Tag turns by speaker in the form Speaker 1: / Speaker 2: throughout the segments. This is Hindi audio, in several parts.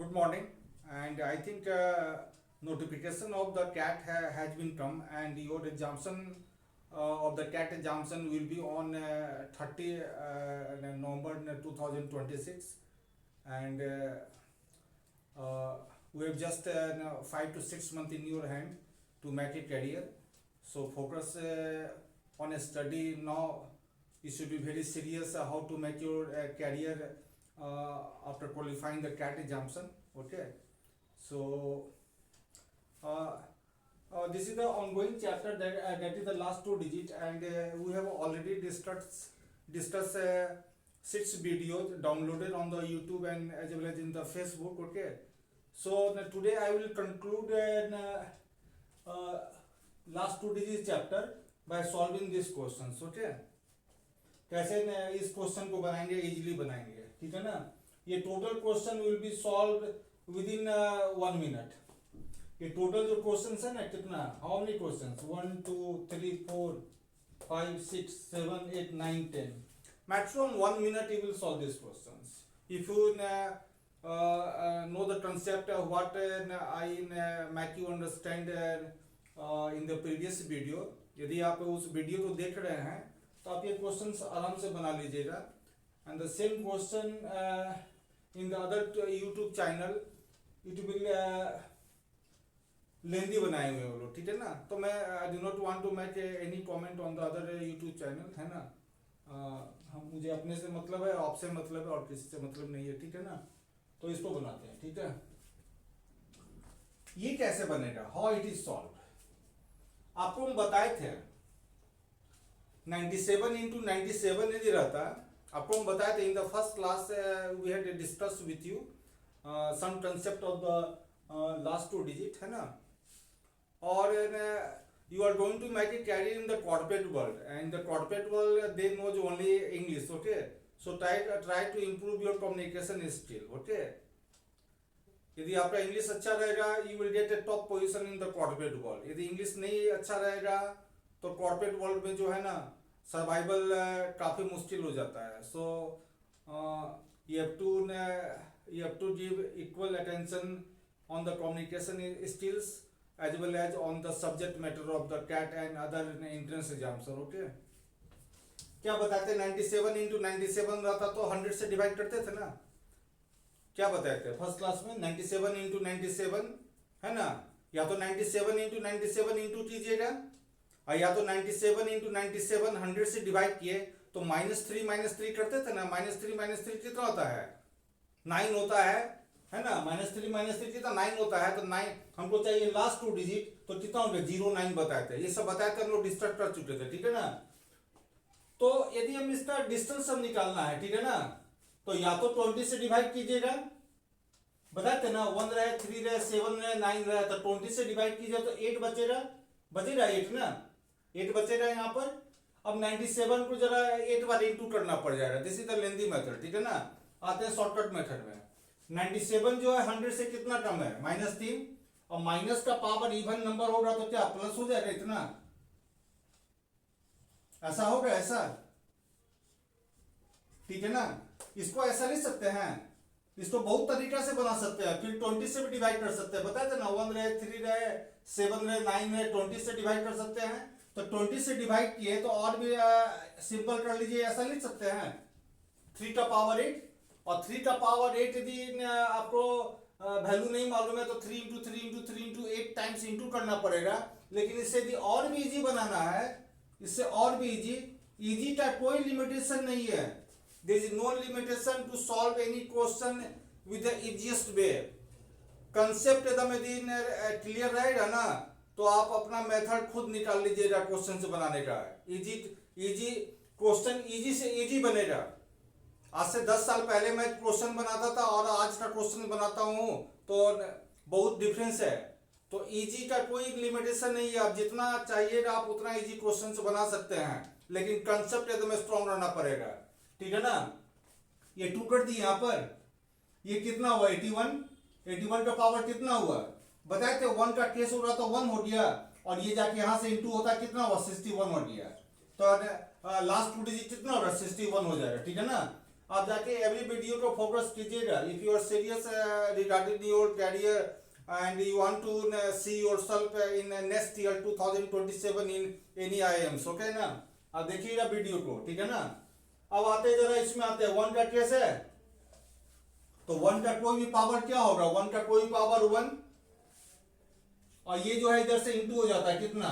Speaker 1: Good morning, and I think notification of the CAT has been come, and your examination of the CAT examination will be on 30 November 2026, and we have just 5 to 6 months in your hand to make a career. So focus on a study now. You should be very serious how to make your career after qualifying the CAT examination. Okay, so uh, this is the ongoing chapter that is the last two digits, and we have already discussed 6 videos downloaded on the YouTube and as well as in the Facebook. Okay, so today I will conclude last two digits chapter by solving these questions. Okay, कैसे इस क्वेश्चन को बनाएंगे, इजीली बनाएंगे, ठीक है ना। ये total question will be solve with in 1 minute. ये टोटल जो क्वेश्चन है ना, कितना, how many question, 1 2 3 4 5 6 7 8 9 10, maximum 1 minute you will solve these questions if you know the concept of what I make you understand in the previous video। यदि आप उस वीडियो को देख रहे हैं तो आप ये क्वेश्चंस आराम से बना लीजिएगा। And the same question in the other YouTube channel it will लेंदी बनाए हुए वो लोग, ठीक है ना। तो मैं I do not want to make any comment on the other YouTube channel, है ना। हम मुझे अपने से मतलब है, आपसे मतलब है, और किसी से मतलब नहीं है, ठीक है ना। तो इसको बनाते हैं, ठीक है। ये कैसे बनेगा, हाउ इट इज सॉल्व, आपको हम बताए थे 97 into 97 यदि रहता, आपको हम बताए थे in the first class we had discuss with you some concept of the last two digit, है ना। और you are going to make a career in the corporate world, and the corporate world they knows only English, okay। So try to improve your communication skill, okay। यदि आपका इंग्लिश अच्छा रहेगा you will get a top position in the corporate world। यदि इंग्लिश नहीं अच्छा रहेगा तो कॉर्पोरेट वर्ल्ड में जो है ना सर्वाइवल काफ़ी मुश्किल हो जाता है। सो you have to give equal attention on the communication skills as well as on the subject matter of the CAT and other entrance exams, okay। क्या बताते, 97 into 97 रहता तो 100 से डिवाइड करते थे ना। क्या बताए थे फर्स्ट क्लास में, 97 into 97, है ना। या तो 97 into 97 इंटू कीजिएगा, और या तो 97 into 97 100 से डिवाइड किए तो -3 करते थे ना। -3 कितना होता है, 9 होता है ना। -3 कितना, 9 होता है। तो 9 हमको चाहिए लास्ट टू डिजिट, तो कितना हो गया, 0 9 बताए थे। ये सब बताए थे, हम लोग डिस्कस कर चुके थे, ठीक है ना। तो यदि हम इसका डिस्टेंस सब निकालना है, ठीक है ना, तो या तो 20 से डिवाइड कीजिएगा, बताते ना, 1 रहे, 3 रहे, 7 रहे, 9 रहे, तो 20 से डिवाइड कीजिए तो 8 बचेगा 8 ना, 8 बचेगा यहाँ पर। अब 97 को जरा 8 बार इंटू करना पड़ जाएगा, this is the lengthy method, ठीक है ना। आते हैं शॉर्टकट मेथड में। 97 जो है 100 से कितना कम है, -3, और माइनस का पावर इवन नंबर होगा तो क्या प्लस हो जाएगा, इतना ऐसा होगा, ऐसा, ठीक है ना। इसको ऐसा लिख सकते हैं, इसको बहुत तरीका से बना सकते हैं, फिर 20 से भी डिवाइड कर सकते हैं। बताए थे ना, 1 रहे, 3 रहे, 7 रहे, 9 रहे, 20 से डिवाइड कर सकते हैं। तो 20 से डिवाइड किए तो और भी सिंपल कर लीजिए, ऐसा लिख सकते हैं 3 का पावर 8, और 3 का पावर 8 यदि आपको वैल्यू नहीं मालूम है तो 3 into 3 into 3 into 8 times into करना पड़ेगा। लेकिन इससे यदि और भी इजी बनाना है, इससे और भी इजी का कोई लिमिटेशन नहीं है। There is no limitation to solve any question with the easiest way. Concept एकदम यदि क्लियर रहेगा ना तो आप अपना मेथड खुद निकाल लीजिएगा क्वेश्चन से बनाने का। इजी क्वेश्चन इजी से इजी बनेगा। आज से 10 साल पहले मैं क्वेश्चन बनाता था और आज का क्वेश्चन बनाता हूँ तो बहुत डिफरेंस है। तो इजी का कोई लिमिटेशन नहीं है, आप जितना चाहिएगा आप उतना इजी क्वेश्चन बना सकते हैं, लेकिन कंसेप्ट एकदम स्ट्रॉन्ग रहना पड़ेगा, ठीक है ना। ये 2 कर दी यहाँ पर, ये कितना हुआ, 81 का पावर कितना हुआ, बताए थे 1 का केस हो रहा तो 1 हो गया, और ये जाके यहाँ से इंटू होता कितना हुआ, 61 हो गया। तो लास्ट 2 डिजिट कितना होगा, 61 हो जाएगा, ठीक है ना। आप जाके एवरी वीडियो को फोकस कीजिएगा। If you are serious regarding your career and you want to see yourself in next year 2027 in any IIMs, okay ना। अब देखिएगा वीडियो को, ठीक है ना। अब आते जरा इसमें आते हैं, वन का केस है तो वन का कोई भी पावर क्या होगा, वन का कोई पावर वन, और ये जो है इधर से इंटू हो जाता है कितना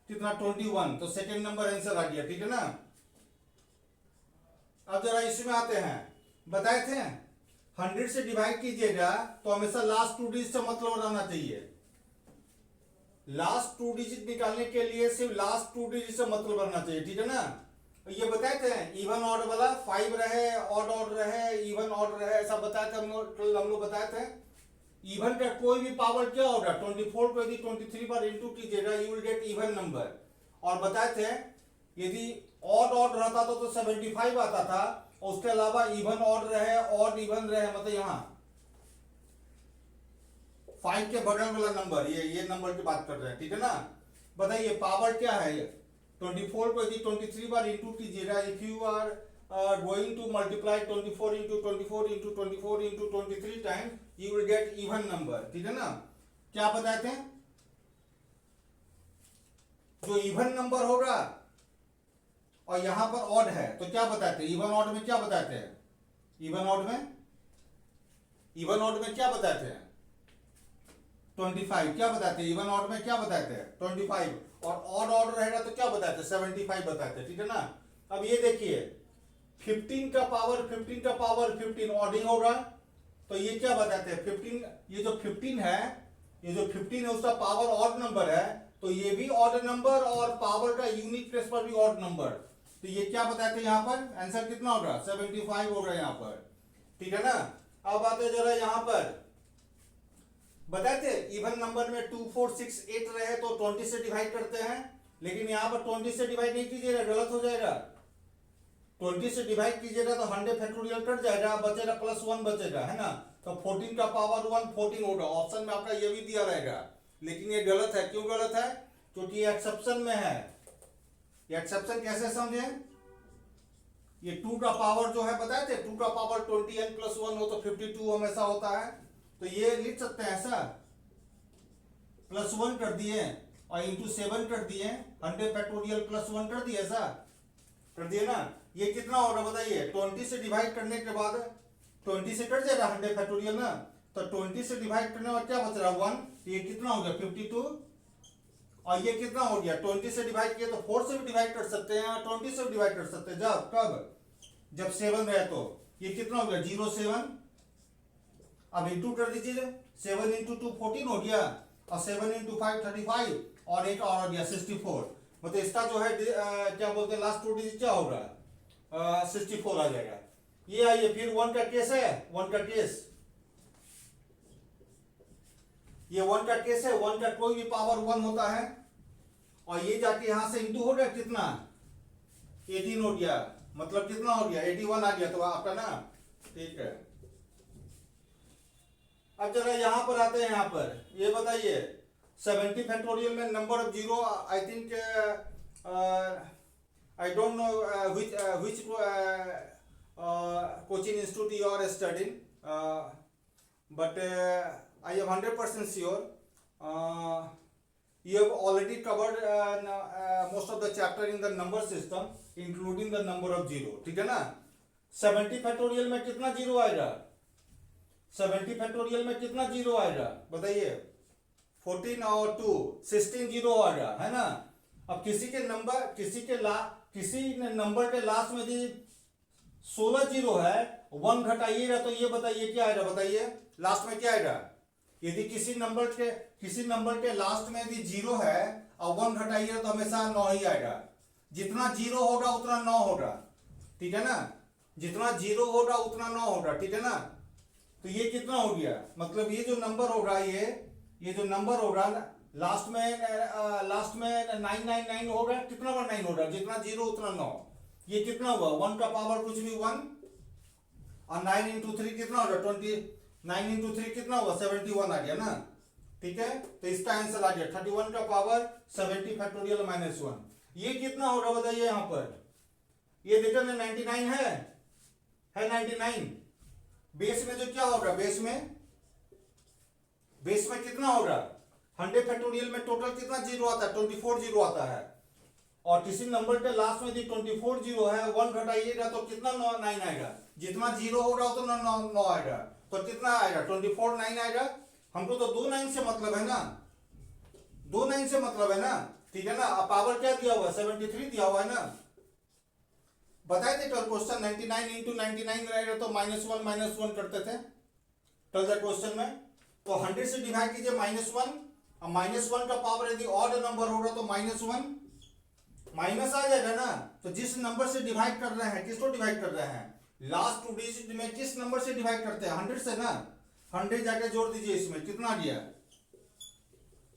Speaker 1: कितना 21, तो सेकंड नंबर आंसर आ गया, ठीक है ना। अब जरा इसमें आते हैं, बताए थे 100 से डिवाइड कीजिएगा तो हमेशा लास्ट 2 डिजिट से मतलब बनाना चाहिए। लास्ट 2 डिजिट निकालने के लिए सिर्फ लास्ट 2 डिजिट से मतलब बनाना चाहिए, ठीक है ना। ये बताए थे इवन ऑड वाला 5 रहे, ऑड रहे, इवन ऑड रहे, ऐसा बताए थे हम लोग बताए थे। इवन का कोई भी पावर क्या होगा, 24 को यदि 23 बार इंटू कीजिएगा you will get even number. और बताए थे यदि ऑड रहता तो 75 आता था, और उसके अलावा इवन ऑड रहे, ऑड इवन रहे, मतलब यहाँ 5 के बगल वाला नंबर, ये नंबर की बात कर रहे हैं, ठीक है ना। बताइए पावर क्या है, 24 को यदि 23 बार इंटू कीजिएगा, if you are going to multiply 24 into 24 into 24 into 23 time you will get even number, ठीक है ना। क्या बताए थे, जो इवन नंबर होगा और यहां पर ऑड है तो क्या बताते हैं, इवन ऑड में क्या बताते हैं, इवन ऑड में क्या बताते हैं 25, क्या बताते हैं इवन ऑड में क्या बताते हैं 25, और ऑड रहेगा तो क्या बताते हैं 75 बताते हैं, ठीक है ना। अब ये देखिए 15 का पावर 15 ऑडिंग होगा, तो ये क्या बताते हैं 15, ये जो 15 है उसका पावर ऑड नंबर है, तो ये भी ऑड नंबर और पावर का यूनिट प्लेस पर भी ऑड नंबर, तो ये क्या बताते हैं यहाँ पर आंसर कितना होगा 75 होगा यहाँ पर, ठीक है ना। अब आते जरा यहाँ पर बताते इवन नंबर में 2 4 6 8 रहे तो 20 से डिवाइड करते हैं, लेकिन यहाँ पर 20 से डिवाइड नहीं कीजिएगा, गलत हो जाएगा। 20 से डिवाइड कीजिएगा तो 100 फैक्टोरियल कट जाएगा, बचेगा +1 बचेगा, है ना। तो 14 का पावर 1 14 होगा, ऑप्शन में आपका ये भी दिया रहेगा, लेकिन ये गलत है। क्यों गलत है, क्योंकि ये एक्सेप्शन में है। ये एक्सेप्शन कैसे समझे, ये 2 का पावर जो है बताए थे 2 का पावर 20n + 1 हो तो 52 हमेशा होता है, तो ये लिख सकते हैं ऐसा +1 कर दिए और इंटू 7 कर दिए, 100 फैक्टोरियल +1 कर दिए, ऐसा कर दिए ना। ये कितना होगा बताइए, 20 से डिवाइड करने के बाद 20 से कट जाएगा 100 फैक्टोरियल ना, तो 20 से डिवाइड करने बाद क्या बच रहा है 1, ये कितना हो गया 52, और ये कितना हो गया 20 से डिवाइड किया तो 4 से भी डिवाइड कर सकते हैं, 20 से भी डिवाइड कर सकते हैं, जब कब जब 7 रहे, तो ये कितना हो गया 07, अब इंटू कर दीजिए, 7 × 2 14 हो गया, और 7 × 5 35, और एक और हो गया 64, मतलब इसका जो है क्या बोलते हैं लास्ट 2 डिजिट क्या होगा 64 आ जाएगा। ये आइए फिर 1 का केस है, 1 का केस, ये 1 का केस है, 1 का कोई भी पावर 1 होता है, और ये जाके यहां से इंटू हो गया कितना 18 हो गया, मतलब कितना हो गया 81 आ गया, तो आपका ना ठीक है। अब जरा यहां पर आते हैं, यहां पर ये बताइए 70 फैक्टोरियल में number of zero, I think I don't know which coaching institute you are studying, but I am 100% sure you have already covered most of the chapter in the number system including the number of zero, ठीक है ना। 70 फैक्टोरियल में कितना जीरो आएगा, 70 फैक्टोरियल में कितना जीरो आएगा बताइए, 14 और 2 16 जीरो आएगा, है ना। अब किसी नंबर के लास्ट में यदि 16 जीरो है, 1 घटाइएगा तो ये बताइए क्या आएगा, बताइए लास्ट में क्या आएगा। यदि किसी नंबर के लास्ट में यदि 0 है और 1 घटाइएगा तो हमेशा 9 ही आएगा, जितना 0 होगा उतना 9 होगा, ठीक है ना, जितना 0 होगा उतना 9 होगा, ठीक है ना। तो ये कितना हो गया, मतलब ये जो नंबर होगा, ये जो नंबर होगा लास्ट में 999 होगा, कितना बार 9 होगा, जितना 0 उतना 9, ये कितना हुआ 1 का पावर कुछ भी 1, और 9 × 3 कितना होगा 20, 9 × 3 कितना हुआ 71 आ गया ना, ठीक है। तो इसका आंसर आ गया 31 का पावर 70 फैक्टोरियल -1। ये कितना होगा बताइए, यहाँ पर ये देखो 99 है, है 99। बेस में जो क्या होगा, बेस में कितना होगा, 100 फैक्टोरियल में टोटल कितना जीरो आता है, 24 जीरो आता है। और किसी नंबर के लास्ट में यदि 24 जीरो है, 1 घटाइएगा तो कितना 9 आएगा, जितना जीरो होगा उतना 9 आएगा, तो कितना आएगा 24 9 आएगा। हमको तो 2 9 से मतलब है ना, 2 9 से मतलब है ना, ठीक है ना। अब पावर क्या दिया हुआ है, 73 दिया हुआ है ना। बताए थे कल क्वेश्चन 99 इंटू 99 रहेगा तो -1 करते थे कल का क्वेश्चन में। तो 100 से डिवाइड कीजिए -1, अब -1 का पावर यदि ऑड नंबर होगा तो -1 माइनस आ जाएगा ना। तो जिस नंबर से डिवाइड कर रहे हैं, किसको डिवाइड कर रहे हैं, लास्ट 2 डिजिट में किस नंबर से डिवाइड करते हैं, 100 से ना। 100 जाके जोड़ दीजिए, इसमें कितना आ गया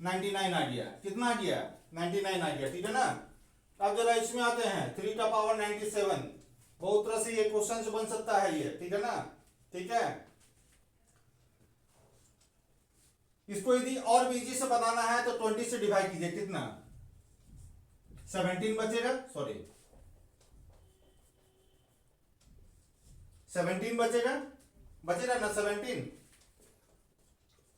Speaker 1: 99 आ गया, कितना आ गया 99 आ गया, ठीक है ना। अब जरा इसमें आते हैं 3 का पावर 97, बहुत तरह से ये क्वेश्चन बन सकता है ये, ठीक है ना, ठीक है। इसको यदि और भी इजी से बनाना है तो 20 से डिवाइड कीजिए, कितना 17 बचेगा, सॉरी 17 बचेगा ना 17।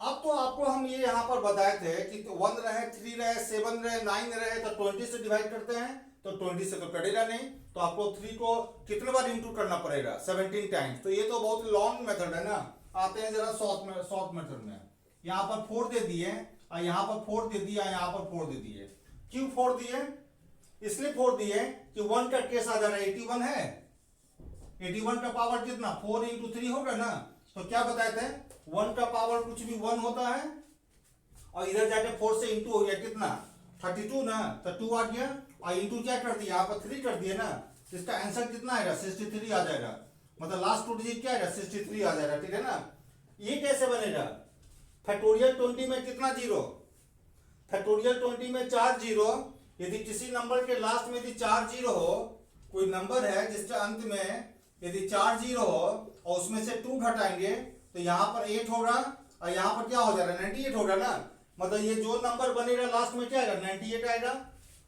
Speaker 1: अब तो आपको हम ये यहां पर बताए थे कि 1 रहे, 3 रहे, 7 रहे, 9 रहे, तो 20 से डिवाइड करते हैं तो 20 से तो कटेगा नहीं, तो आपको 3 को कितने बार इंटू करना पड़ेगा, 17 टाइम्स। तो ये तो बहुत लॉन्ग मेथड है ना। आते हैं जरा शॉर्ट मेथड में। यहां पर 4 दे दिए और यहां पर 4 दे दिया, यहां पर 4 दे दिए। क्यों 4 दिए, इसलिए 4 दिए कि 1 का केस आ जा रहा है, 81 है, 81 का पावर कितना 4 इंटू 3 होगा ना। तो क्या बताए थे 1 का पावर कुछ भी 1 होता है, और इधर जाके 4 से इंटू हो गया कितना 32 ना, तो 2 आ गया, और इंटू क्या कर दिया, यहाँ पर 3 कर दिया ना। इसका आंसर कितना आएगा 63 आ जाएगा, मतलब लास्ट 2 डिजिट क्या आएगा 63 आ जाएगा, ठीक है ना। ये कैसे बनेगा, फैक्टोरियल 20 में कितना जीरो, फैक्टोरियल 20 में 4 जीरो। यदि किसी नंबर के लास्ट में यदि 4 जीरो हो, कोई नंबर है जिसके अंत में यदि 4 जीरो हो और उसमें से 2 घटाएंगे तो यहाँ पर 8 होगा, और यहाँ पर क्या हो जाएगा 98 होगा ना। मतलब ये जो नंबर बनेगा लास्ट में क्या आएगा 98 आएगा।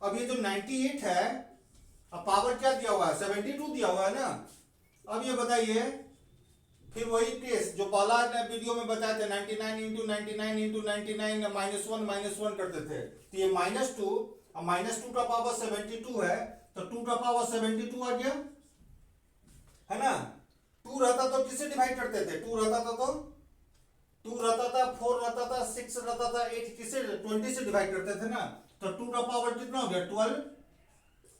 Speaker 1: अब ये जो 98 है, अब पावर क्या दिया हुआ है 72 दिया हुआ है ना। अब ये बताइए, फिर वही केस जो पहला वीडियो में बताए थे 99 इंटू 99 इंटू 99 -1 करते थे, तो ये -2, अब -2 का पावर 72 है, तो 2 का पावर 72 आ गया, है ना। 2 रहता तो किससे डिवाइड करते थे, 2 रहता था तो 2 रहता था, 4 रहता था, 6 रहता था, 8 किससे 20 से डिवाइड करते थे ना। तो 2 का पावर कितना हो गया 12,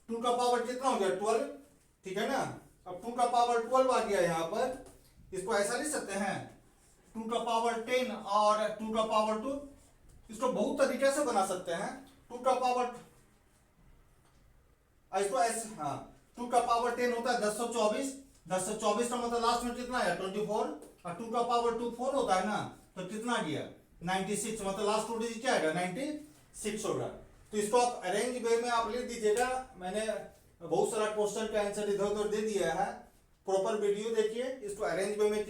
Speaker 1: 2 का पावर कितना हो गया 12, ठीक है ना। अब 2 का पावर 12 आ गया यहाँ पर, इसको ऐसा लिख सकते हैं 2 का पावर 10 और 2 का पावर 2, इसको बहुत तरीके से बना सकते हैं। 2 का पावर इसको ऐसे, हाँ 2 का पावर 10 होता है 1024, 1024 का मतलब लास्ट में कितना है 24, और 2 का पावर 2 4 होता है ना, तो कितना गया 96, मतलब लास्ट 2 डिजिट क्या आएगा 96 होगा। तो इसको आप अरेंज वे में आप लिख दीजिएगा। मैंने बहुत सारा क्वेश्चन का आंसर इधर उधर दे दिया है, प्रॉपर वीडियो देखिए, इसको अरेंज वे में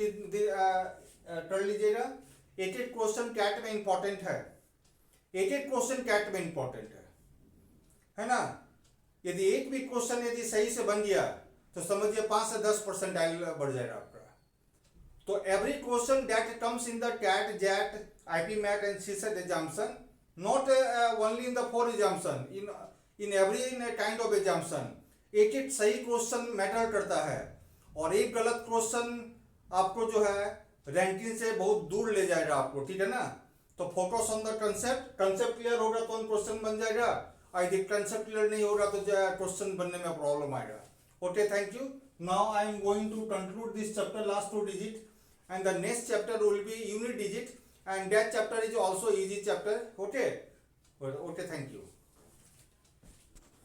Speaker 1: कर लीजिएगा। एक एक क्वेश्चन कैट में इंपॉर्टेंट है, एक एक क्वेश्चन कैट में इंपॉर्टेंट है ना। यदि एक भी क्वेश्चन यदि सही से बन गया तो समझिए 5 से 10 परसेंटाइल बढ़ जाएगा आपका। तो every question that comes in the CAT, XAT, IPMAT and CSAT examination, not only in the 4 examination, in every kind of examination, एक एक सही क्वेश्चन मैटर करता है, और एक गलत क्वेश्चन आपको जो है रैंकिंग से बहुत दूर ले जाएगा आपको, ठीक है ना। तो focus on the concept, concept clear होगा तो क्वेश्चन बन जाएगा, और यदि कंसेप्ट क्लियर नहीं होगा तो क्वेश्चन बनने में प्रॉब्लम आएगा। Okay, thank you. Now I am going to conclude this chapter, last 2 digit, and the next chapter will be unit digit, and that chapter is also easy chapter. Okay, thank you.